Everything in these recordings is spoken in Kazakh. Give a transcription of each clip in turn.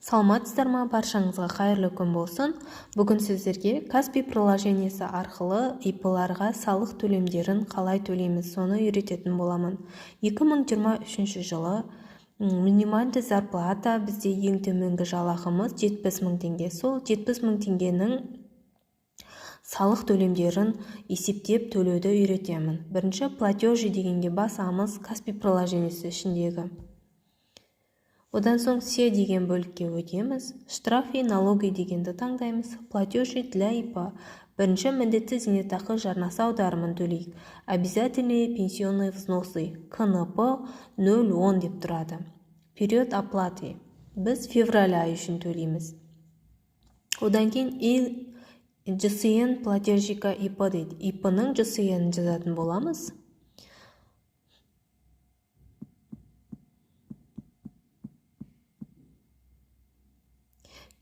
Саламатсыздар ма, баршаңызға қайырлы күн болсын. Бүгін сіздерге Каспий приложениесі арқылы ИП-ларға салық төлемдерін қалай төлейміз, соны үйрететін боламын. 2023 жылы минимальды зарплата бізде ең төменгі жалақымыз 70 000 теңге. Сол 70 000 теңгенің салық төлемдерін есептеп төлеуді үйретемін. Бірінші платежи дегенге басамыз Каспий приложениесі ішіндегі. Одан соң «Се» деген бөлікке өтеміз. Штрафы, налоги дегенді таңдаймыз. Платежи для ИП. Бірінші міндетті зейнетақы жарнасы аударымын төлейік. Обязательные пенсионные взносы. КНП 0,10 деп тұрады. Период оплаты. Біз февраль айы үшін төлейміз. Одан кейін ЖСН плательщика ИП дейді. ИП-ның ЖСН жазатын боламыз.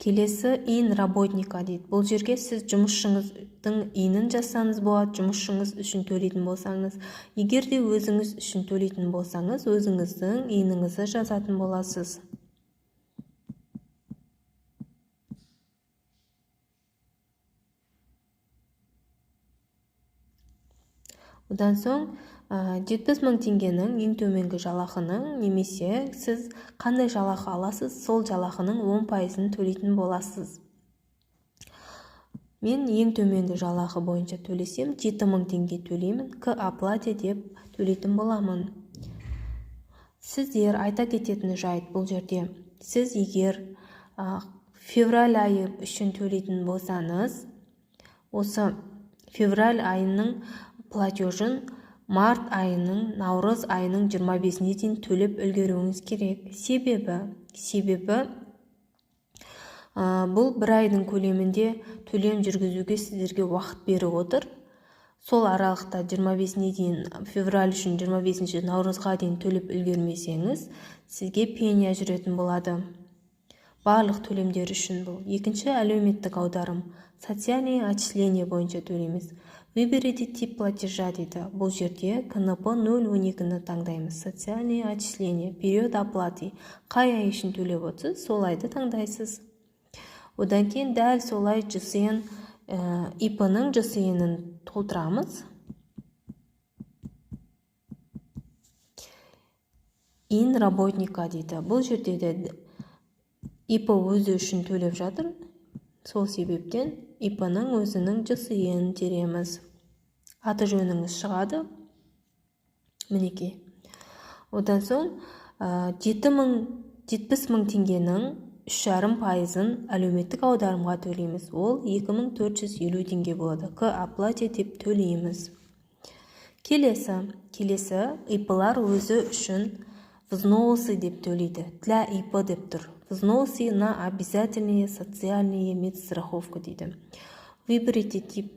Келесі ин работника дейді. Бұл жерге сіз жұмысшыңыздың инін жазсаңыз болады, жұмысшыңыз үшін төлейтін болсаңыз. Егер де өзіңіз үшін төлейтін болсаңыз, өзіңіздің иніңізді жазатын боласыз. Одан соң 70 000 теңгенің ең төменгі жалақының немесе сіз қандай жалақы аласыз, сол жалақының 10%-ын төлейтін боласыз. Мен ең төменгі жалақы бойынша төлесем 7 000 теңге төлеймін, к оплате деп төлейтін боламын. Сіздер айта кететін жайт бұл жерде. Сіз егер февраль айы үшін төлейтін болсаңыз, осы февраль айының платежын март айының, наурыз айының 25-іне дейін төлеп үлгеруіңіз керек. Себебі бұл бір айдың көлемінде төлем жүргізуге сіздерге уақыт беріп отыр. Сол аралықта 25-іне дейін, февраль үшін 25-ші наурызға дейін төлеп үлгермесеңіз, сізге пеня жүретін болады. Барлық төлемдер үшін бұл. Екінші әлеуметтік аударым. Социальные отчисления бойынша төлейміз. Выберите тип платежа дейді. Бұл жерде КНП 0,12-ні таңдаймыз. Социальные отчисления, период оплаты. Қай ай үшін төлеп отырсыз, сол айды таңдайсыз. Одан кейін дәл солай ЖСН, ИП-ның ЖСН-ін толтырамыз. Ин работника дейді. Бұл жерде де ИП өзі үшін төлеп жатыр. Сол себептен ИП-ның өзінің ЖСН тереміз. Аты жөніңіз шығады. Мінекей. Одан соң 70 000 теңгенің 3,5%-ын әлеуметтік аударымға төлейміз. Ол 2450 теңге болады. К оплате деп төлейміз. Келесі ИП-лар өзі үшін взносы деп төлейді. Для ИП деп тұр. Взносы на обязательные социальные медстраховка дейді. Выберите тип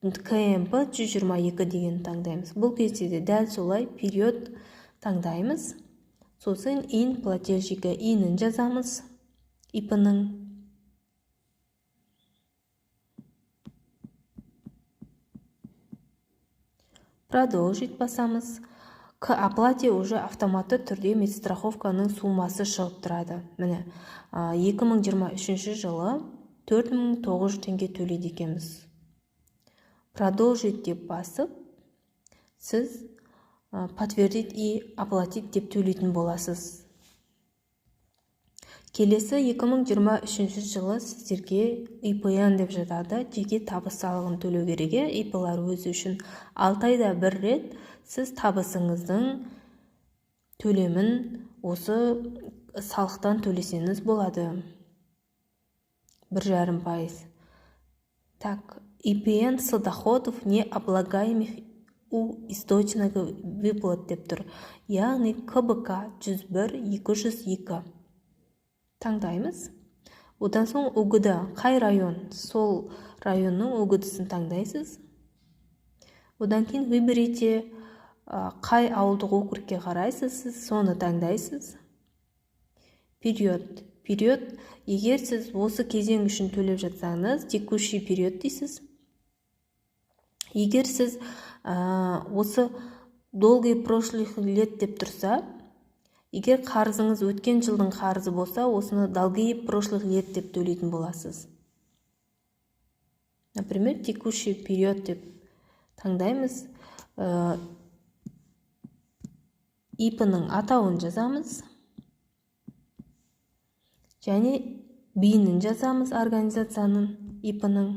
КМП 122 деген таңдаймыз. Бұл кезде де дәл солай период таңдаймыз. Сосын ин плательщика инін жазамыз. ИП-ның. Продолжить басамыз. К оплате уже автоматты түрде медстраховканың суммасы шығып тұрады. Міне, 2023 жылы 4900 теңге төлейді екенбіз. Продолжить деп басып, сіз подтвердить и оплатить деп төлейтін боласыз. Келесі 2023 жылы сіздерге ИПН деп жатады. Жеке табыс салығын төлеу керек. ИП-лар өзі үшін 6 айда бір рет сіз табысыңыздың төлемін осы салықтан төлесеңіз болады. 1,5%. Так, ИПН с доходов не облагаемых у источника выплат деп тұр. Яғни КБК 101-202. Таңдаймыз. Одан соң УГД, қай район? Сол районның УГД-сын таңдайсыз. Одан кейін выберите қай ауылдық округке қарайсыз, соны таңдайсыз. Период. Егер сіз осы кезең үшін төлеп жатсаңыз, текущий период дейсіз. Егер сіз осы долгий прошлых лет деп тұрса, Егер қарызыңыз өткен жылдың қарызы болса, осыны долги прошлых лет деп төлейтін боласыз. Например, текущий период деп таңдаймыз. ИП-ның атауын жазамыз. Және бейінін жазамыз, организацияның ИП-ның.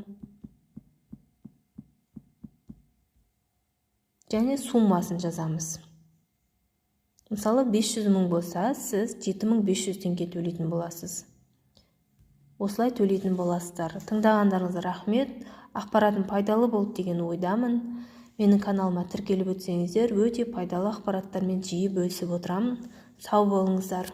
Және суммасын жазамыз. Мысалы, 500 мың болса, сіз 7500 теңге төлейтін боласыз. Осылай төлейтін боласыздар. Тыңдағандарыңызға рахмет. Ақпаратым пайдалы болды деген ойдамын. Менің каналыма тіркеліп өтсеңіздер, өте пайдалы ақпараттармен жиі бөлісіп отырамын. Сау болыңыздар.